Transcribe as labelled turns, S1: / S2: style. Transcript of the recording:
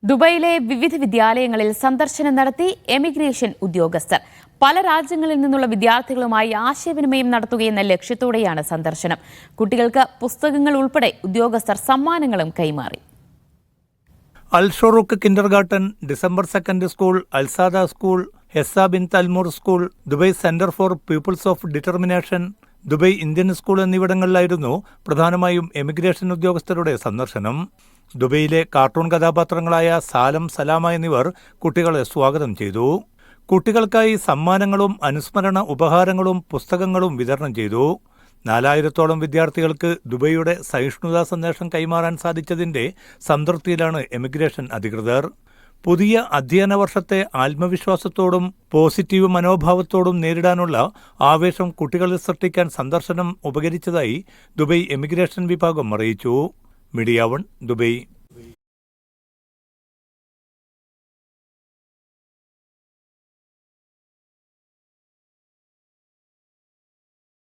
S1: ദുബൈയിലെ വിവിധ വിദ്യാലയങ്ങളിൽ സന്ദർശനം നടത്തി എമിഗ്രേഷൻ ഉദ്യോഗസ്ഥർ. പല രാജ്യങ്ങളിൽ നിന്നുള്ള വിദ്യാർത്ഥികളുമായി ആശയവിനിമയം നടത്തുകയെന്ന ലക്ഷ്യത്തോടെയാണ് സന്ദർശനം. കുട്ടികൾക്ക് പുസ്തകങ്ങൾ ഉൾപ്പെടെ ഉദ്യോഗസ്ഥർ സമ്മാനങ്ങളും കൈമാറി.
S2: Al Shorouq kindergarten, December secondary school, Al Saada school, Hessa bin തൽമൂർ school, Dubai centre for peoples of determination, Dubai Indian school എന്നിവിടങ്ങളിലായിരുന്നു പ്രധാനമായും എമിഗ്രേഷൻ ഉദ്യോഗസ്ഥരുടെ സന്ദർശനം. ദുബൈയിലെ കാർട്ടൂൺ കഥാപാത്രങ്ങളായ സാലം, സലാമ എന്നിവർ കുട്ടികളെ സ്വാഗതം ചെയ്തു. കുട്ടികൾക്കായി സമ്മാനങ്ങളും അനുസ്മരണ ഉപഹാരങ്ങളും പുസ്തകങ്ങളും വിതരണം ചെയ്തു. 4000-ഓളം വിദ്യാർത്ഥികൾക്ക് ദുബൈയുടെ സഹിഷ്ണുതാ സന്ദേശം കൈമാറാൻ സാധിച്ചതിന്റെ സംതൃപ്തിയിലാണ് എമിഗ്രേഷൻ അധികൃതർ. പുതിയ അധ്യയന വർഷത്തെ ആത്മവിശ്വാസത്തോടും പോസിറ്റീവ് മനോഭാവത്തോടും നേരിടാനുള്ള ആവേശം കുട്ടികളിൽ സൃഷ്ടിക്കാൻ സന്ദർശനം ഉപകരിച്ചതായി ദുബൈ എമിഗ്രേഷൻ വിഭാഗം അറിയിച്ചു. Media 1 Dubai.